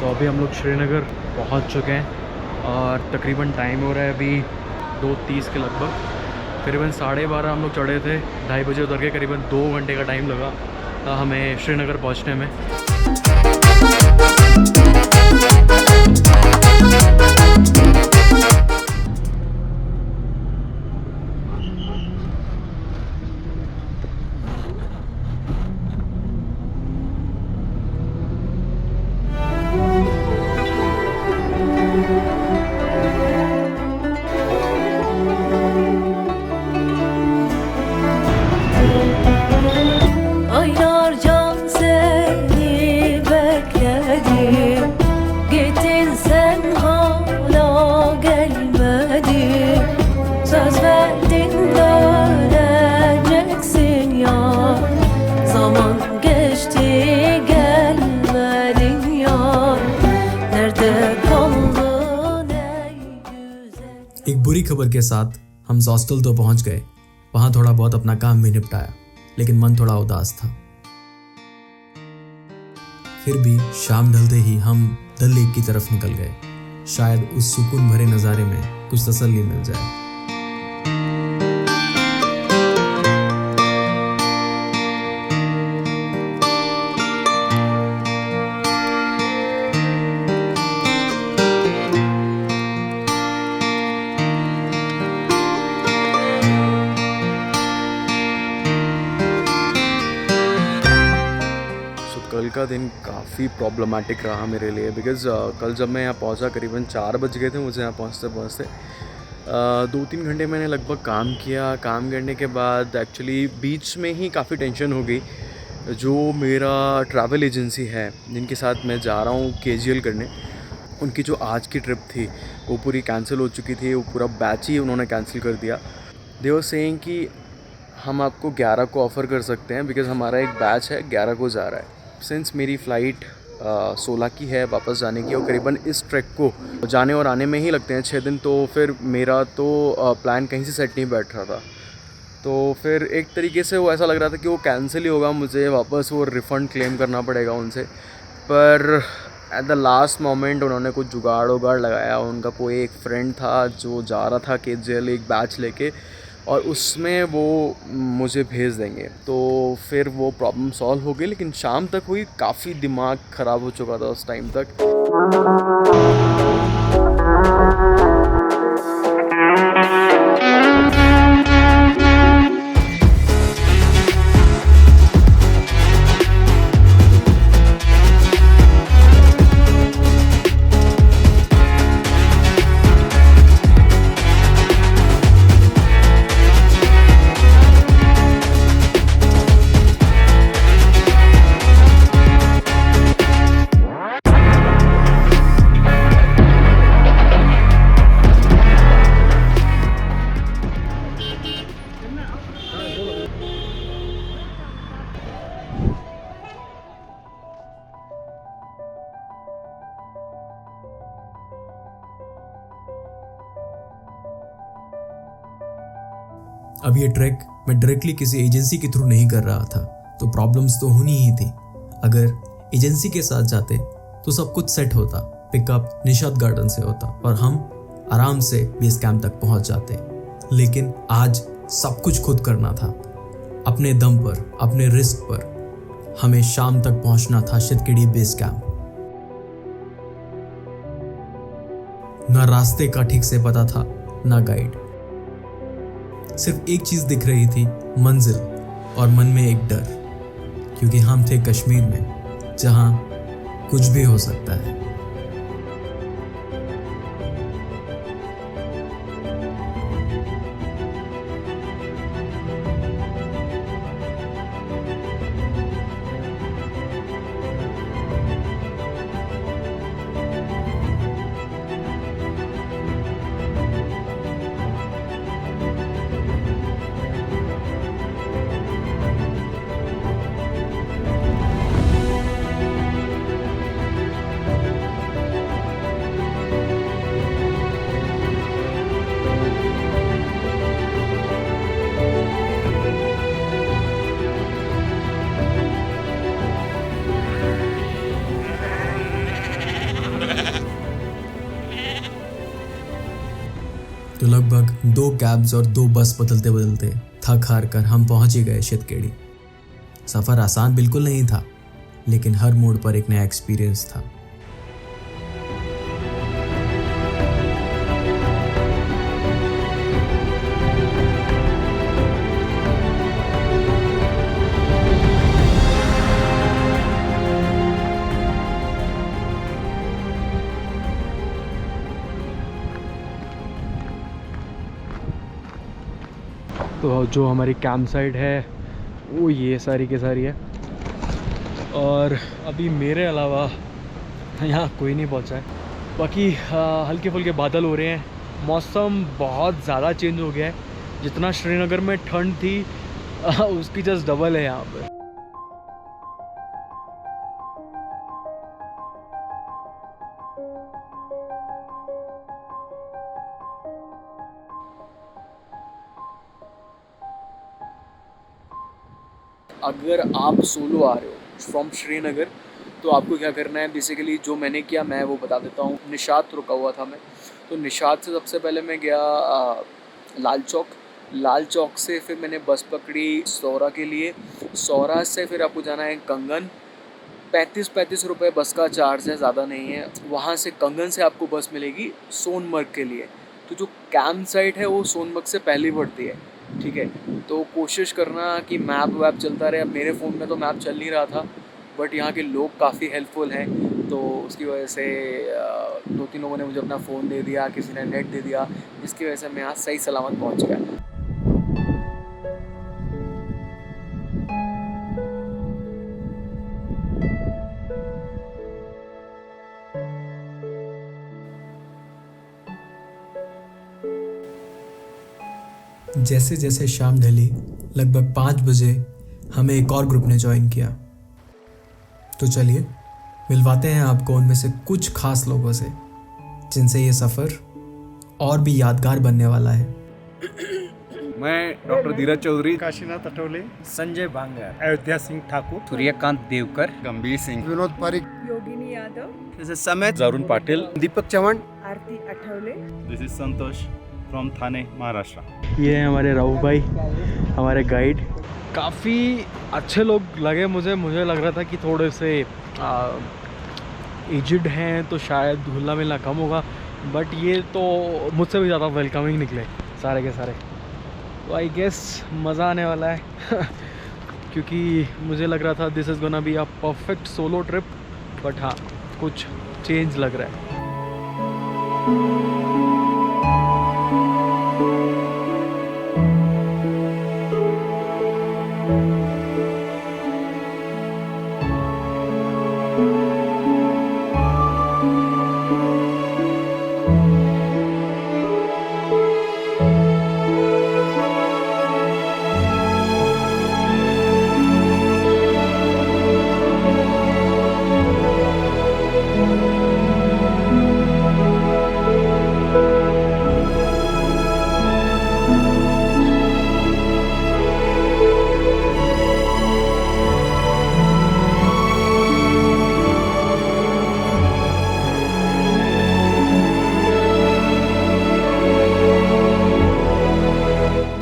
अभी हम लोग श्रीनगर पहुंच चुके हैं और तकरीबन टाइम हो रहा है अभी 2:30 के लगभग। करीबन 12:30 हम लोग चढ़े थे, 2:30 बजे उतर के करीबन 2 घंटे का टाइम लगा हमें श्रीनगर पहुंचने में। एक बुरी खबर के साथ हम हॉस्टल तो पहुंच गए। वहां थोड़ा बहुत अपना काम भी निपटाया, लेकिन मन थोड़ा उदास था। फिर भी शाम ढलते ही हम डल लेक की तरफ निकल गए। शायद उस सुकून भरे नज़ारे में कुछ तसल्ली मिल जाए। कल का दिन काफ़ी प्रॉब्लमेटिक रहा मेरे लिए बिकॉज़ कल जब मैं यहाँ पहुँचा करीबन 4 बज गए थे मुझे यहाँ पहुँचते 2-3 घंटे मैंने लगभग काम किया। काम करने के बाद एक्चुअली बीच में ही काफ़ी टेंशन हो गई। जो मेरा ट्रैवल एजेंसी है जिनके साथ मैं जा रहा हूँ KGL करने, उनकी जो आज की ट्रिप थी वो पूरी कैंसिल हो चुकी थी। वो पूरा बैच ही उन्होंने कैंसिल कर दिया। दे वर सेइंग कि हम आपको 11 को ऑफ़र कर सकते हैं बिकॉज़ हमारा एक बैच है 11 को जा रहा है। सिंस मेरी फ़्लाइट 16 की है वापस जाने की और करीबन इस ट्रैक को जाने और आने में ही लगते हैं 6 दिन, तो फिर मेरा तो प्लान कहीं से सेट नहीं बैठ रहा था। तो फिर एक तरीके से वो ऐसा लग रहा था कि वो कैंसिल ही होगा, मुझे वापस वो रिफ़ंड क्लेम करना पड़ेगा उनसे। पर एट द लास्ट मोमेंट उन्होंने कुछ जुगाड़ लगाया। उनका कोई एक फ्रेंड था जो जा रहा था KGL एक बैच लेके, और उसमें वो मुझे भेज देंगे। तो फिर वो प्रॉब्लम सॉल्व हो गई, लेकिन शाम तक हुई। काफ़ी दिमाग ख़राब हो चुका था उस टाइम तक। अब ये ट्रैक मैं डायरेक्टली किसी एजेंसी के थ्रू नहीं कर रहा था, तो प्रॉब्लम्स तो होनी ही थी। अगर एजेंसी के साथ जाते तो सब कुछ सेट होता। पिकअप निशाद गार्डन से होता और हम आराम से बेस कैंप तक पहुंच जाते। लेकिन आज सब कुछ खुद करना था, अपने दम पर, अपने रिस्क पर। हमें शाम तक पहुंचना था शितकेड़ी बेस कैंप। ना रास्ते का ठीक से पता था, ना गाइड। सिर्फ एक चीज दिख रही थी, मंजिल, और मन में एक डर, क्योंकि हम थे कश्मीर में, जहां कुछ भी हो सकता है। तो लगभग 2 कैब्स और 2 बस बदलते बदलते थक हार कर हम पहुंच ही गए शितकेड़ी। सफ़र आसान बिल्कुल नहीं था, लेकिन हर मोड़ पर एक नया एक्सपीरियंस था। तो जो हमारी कैंप साइट है वो ये सारी की सारी है, और अभी मेरे अलावा यहाँ कोई नहीं पहुँचा है। बाकी हल्के फुल्के बादल हो रहे हैं, मौसम बहुत ज़्यादा चेंज हो गया है। जितना श्रीनगर में ठंड थी उसकी जस्ट डबल है यहाँ पे। अगर आप सोलो आ रहे हो फ्रॉम श्रीनगर तो आपको क्या करना है, बेसिकली जो मैंने किया मैं वो बता देता हूँ। निशात रुका हुआ था मैं, तो निशात से सबसे पहले मैं गया लाल चौक से फिर मैंने बस पकड़ी सौरा के लिए। सौरा से फिर आपको जाना है कंगन। 35 रुपये बस का चार्ज है, ज़्यादा नहीं है। वहाँ से कंगन से आपको बस मिलेगी सोनमर्ग के लिए। तो जो कैंप साइट है वो सोनमर्ग से पहले पड़ती है, ठीक है। तो कोशिश करना कि मैप वैप चलता रहे। अब मेरे फ़ोन में तो मैप चल नहीं रहा था, बट यहाँ के लोग काफ़ी हेल्पफुल हैं, तो उसकी वजह से 2-3 लोगों ने मुझे अपना फ़ोन दे दिया, किसी ने नेट दे दिया, जिसकी वजह से मैं यहाँ सही सलामत पहुँच गया। जैसे जैसे शाम ढली, लगभग 5 बजे हमें एक और ग्रुप ने ज्वाइन किया। तो चलिए मिलवाते हैं आपको उनमें से कुछ खास लोगों से, जिनसे ये सफ़र और भी यादगार बनने वाला है। मैं डॉक्टर धीरज चौधरी, काशीनाथ अठौले, संजय भांगर, अयोध्या सिंह ठाकुर, सूर्यकांत देवकर, गंभीर सिंह, विनोद पारिक, योगिनी यादव, दिस इज समेत, जरुण पाटिल, दीपक चौहान, आरती Athaule. This is Santosh from थाने महाराष्ट्र। ये हैं हमारे राहुल भाई, हमारे गाइड। काफ़ी अच्छे लोग लगे मुझे लग रहा था कि थोड़े से एजिड हैं तो शायद घुलना मिलना कम होगा, बट ये तो मुझसे भी ज़्यादा वेलकमिंग निकले सारे के सारे। तो आई गेस मज़ा आने वाला है क्योंकि मुझे लग रहा था this is gonna be a perfect solo trip, but हाँ कुछ चेंज लग रहा है।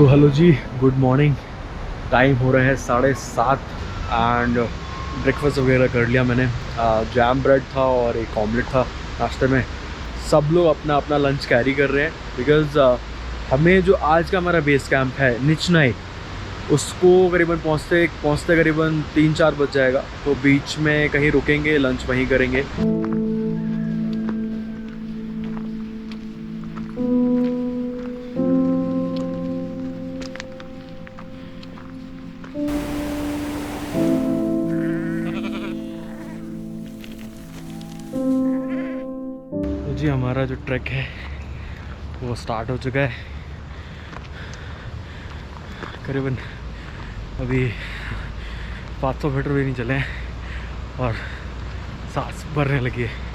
तो हेलो जी, गुड मॉर्निंग। टाइम हो रहा है 7:30 एंड ब्रेकफास्ट वगैरह कर लिया मैंने। जैम ब्रेड था और एक ऑमलेट था नाश्ते में। सब लोग अपना अपना लंच कैरी कर रहे हैं बिकॉज़ हमें जो आज का हमारा बेस कैंप है निचनाई, उसको करीबन पहुँचते करीबन 3-4 बज जाएगा। तो बीच में कहीं रुकेंगे, लंच वहीं करेंगे। जी हमारा जो ट्रैक है वो स्टार्ट हो चुका है। करीबन अभी 500 मीटर भी नहीं चले हैं और सांस भरने लगी है।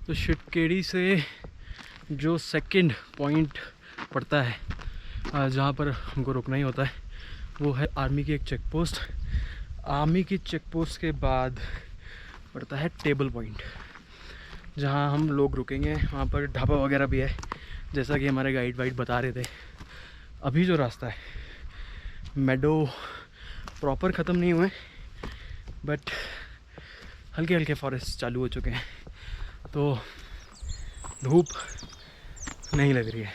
तो शिवकेड़ी से जो सेकंड पॉइंट पड़ता है जहाँ पर हमको रुकना ही होता है, वो है आर्मी की एक चेक पोस्ट। आर्मी की चेक पोस्ट के बाद पड़ता है टेबल पॉइंट, जहाँ हम लोग रुकेंगे। वहाँ पर ढाबा वगैरह भी है, जैसा कि हमारे गाइड वाइड बता रहे थे। अभी जो रास्ता है, मेडो प्रॉपर ख़त्म नहीं हुए, बट हल्के हल्के फॉरेस्ट चालू हो चुके हैं, तो धूप नहीं लग रही है।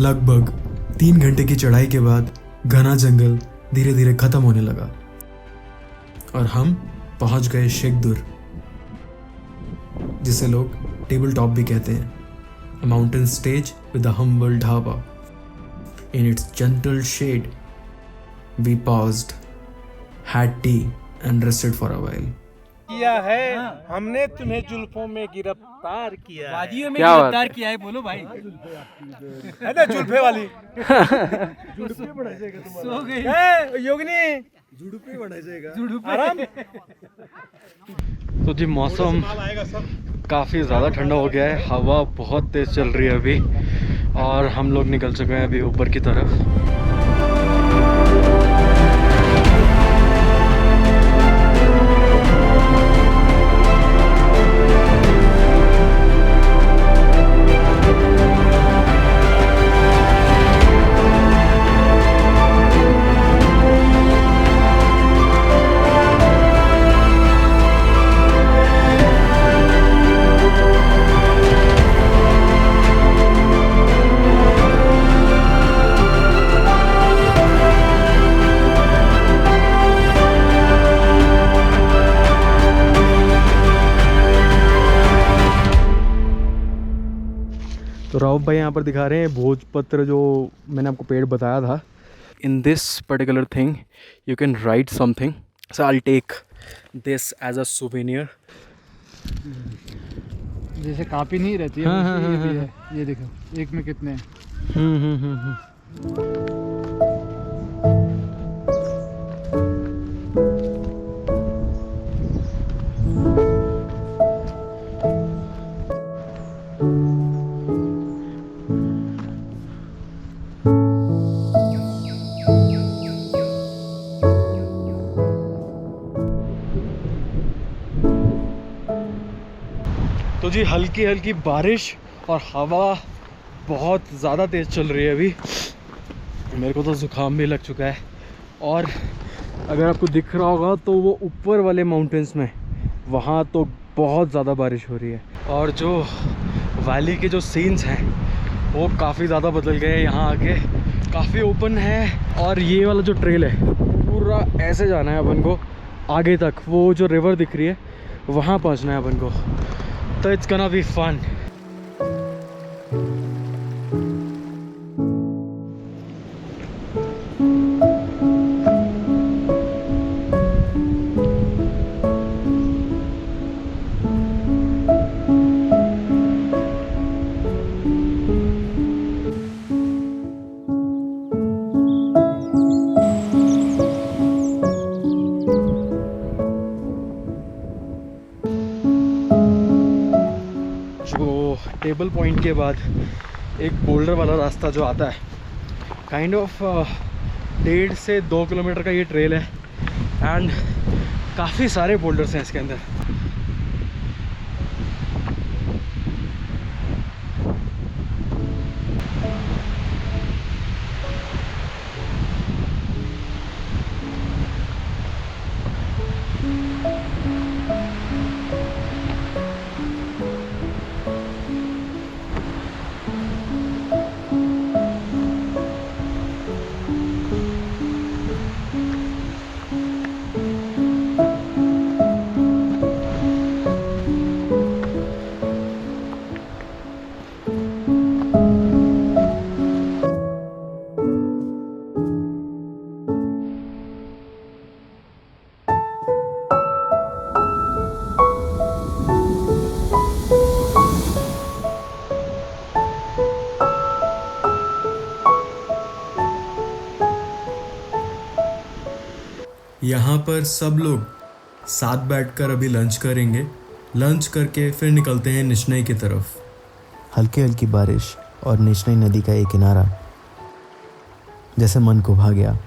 लगभग 3 घंटे की चढ़ाई के बाद घना जंगल धीरे धीरे खत्म होने लगा और हम पहुंच गए शेखदुर, जिसे लोग टेबल टॉप भी कहते हैं। A mountain stage with a humble dhaba. In its gentle shade, we paused, had tea and rested for a while. किया है हमने तुम्हें जुल्फों में गिरफ्तार किया है। वादियों में क्या बात गिरफ्तार किया है, बोलो भाई। है ना जुल्फे वाली सो गई। योगिनी आराम। तो जी मौसम काफ़ी ज़्यादा ठंडा हो गया है, हवा बहुत तेज़ चल रही है अभी, और हम लोग निकल चुके हैं अभी ऊपर की तरफ। रऊफ भाई यहाँ पर दिखा रहे हैं भोजपत्र, जो मैंने आपको पेड़ बताया था. In this particular thing you can write something, so I take this as a souvenir. जैसे कापी नहीं रहती है, हाँ, वैसे हाँ, ये भी हाँ, है। ये देखो एक में कितने हैं। तो जी हल्की हल्की बारिश और हवा बहुत ज़्यादा तेज़ चल रही है अभी. मेरे को तो ज़ुकाम भी लग चुका है. और अगर आपको दिख रहा होगा तो वो ऊपर वाले माउंटेन्स में वहाँ तो बहुत ज़्यादा बारिश हो रही है. और जो वैली के जो सीन्स हैं वो काफ़ी ज़्यादा बदल गए हैं यहाँ आके. काफ़ी ओपन है. और ये वाला जो ट्रेल है पूरा ऐसे जाना है अपन को आगे तक. वो जो रिवर दिख रही है वहाँ पहुँचना है अपन को. तो इट्स गonna बी फन. जो टेबल पॉइंट के बाद एक बोल्डर वाला रास्ता जो आता है, काइंड ऑफ 1.5 से 2 किलोमीटर का ये ट्रेल है. एंड काफ़ी सारे बोल्डर्स हैं इसके अंदर. यहाँ पर सब लोग साथ बैठकर अभी लंच करेंगे. लंच करके फिर निकलते हैं निश्नई की तरफ. हल्की हल्की बारिश और निश्नई नदी का एक किनारा जैसे मन को भा गया.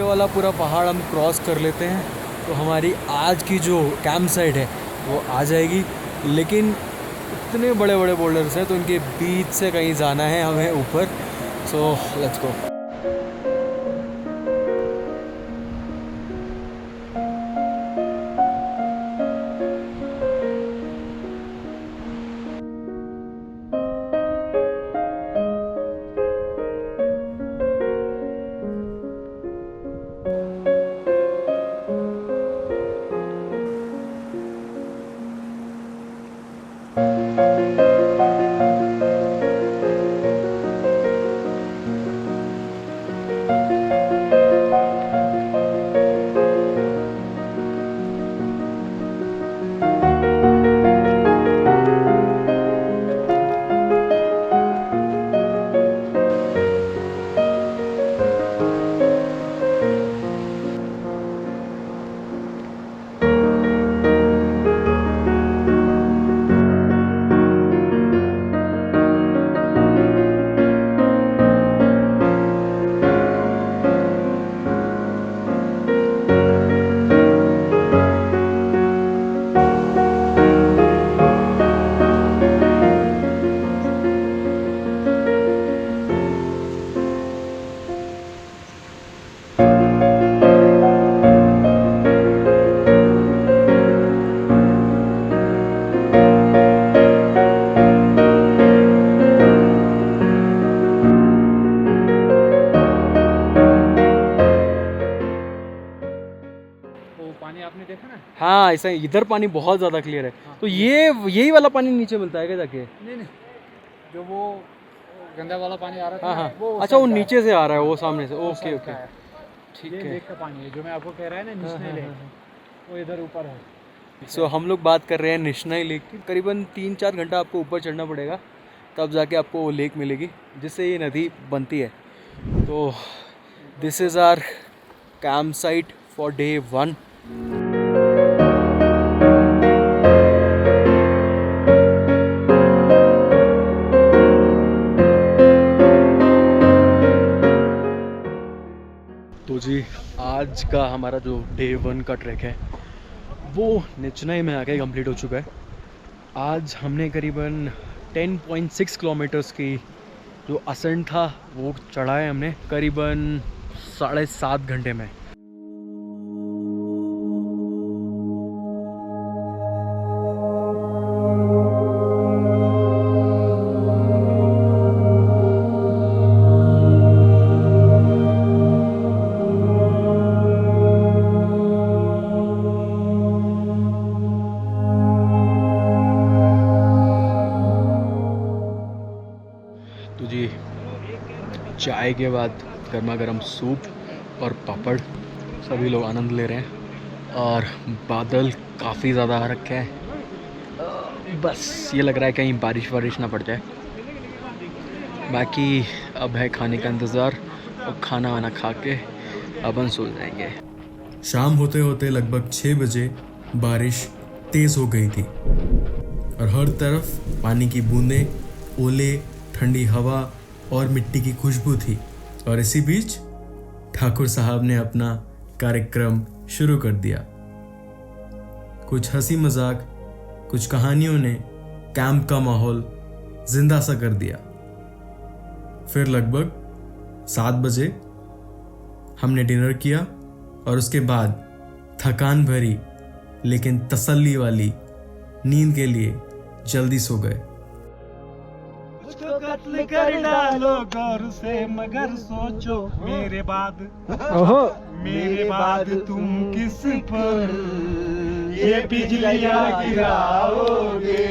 वाला पूरा पहाड़ हम क्रॉस कर लेते हैं तो हमारी आज की जो कैंप साइट है वो आ जाएगी. लेकिन इतने बड़े बड़े बोल्डर्स हैं तो इनके बीच से कहीं जाना है हमें ऊपर. So let's go. पानी आपने देखा ना? हाँ ऐसा इधर पानी बहुत ज़्यादा क्लियर है। तो ये यही वाला पानी नीचे मिलता है क्या जाके? नहीं, जो वो गंदा वाला पानी आ रहा था हाँ ना, हाँ, वो अच्छा वो नीचे से आ रहा है, वो सामने से। वो ओके साइड ओके का है। ठीक ये है। लेक का पानी है जो मैं आपको कह रहा है ना, निश्नय लेक, वो इधर ऊपर है। सो हम लोग बात कर रहे हैं निश्नय लेक की। करीबन 3-4 घंटा आपको ऊपर चढ़ना पड़ेगा, तब जाके आपको वो लेक मिलेगी जिससे ये नदी बनती है। तो this is our camp site for day 1। तो जी आज का हमारा जो डे 1 का ट्रैक है वो निश्नय में आके कंप्लीट हो चुका है। आज हमने करीबन 10.6 किलोमीटर्स की जो असेंट था वो चढ़ा है हमने करीबन 7.5 घंटे में। तो जी चाय के बाद गर्मा गर्म सूप और पापड़, सभी लोग आनंद ले रहे हैं और बादल काफ़ी ज़्यादा आ रखे हैं। बस ये लग रहा है कहीं बारिश वारिश ना पड़ जाए। बाकी अब है खाने का इंतज़ार और खाना वाना खा के अपन सो जाएंगे। शाम होते होते लगभग 6 बजे बारिश तेज हो गई थी और हर तरफ पानी की बूंदें, ओले, ठंडी हवा और मिट्टी की खुशबू थी। और इसी बीच ठाकुर साहब ने अपना कार्यक्रम शुरू कर दिया। कुछ हंसी मजाक, कुछ कहानियों ने कैंप का माहौल जिंदा सा कर दिया। फिर लगभग 7 बजे हमने डिनर किया और उसके बाद थकान भरी लेकिन तसल्ली वाली नींद के लिए जल्दी सो गए। उसको कत्ल कर डालो गौर से, मगर सोचो मेरे बाद तुम किस पर ये बिजलियां गिराओगे।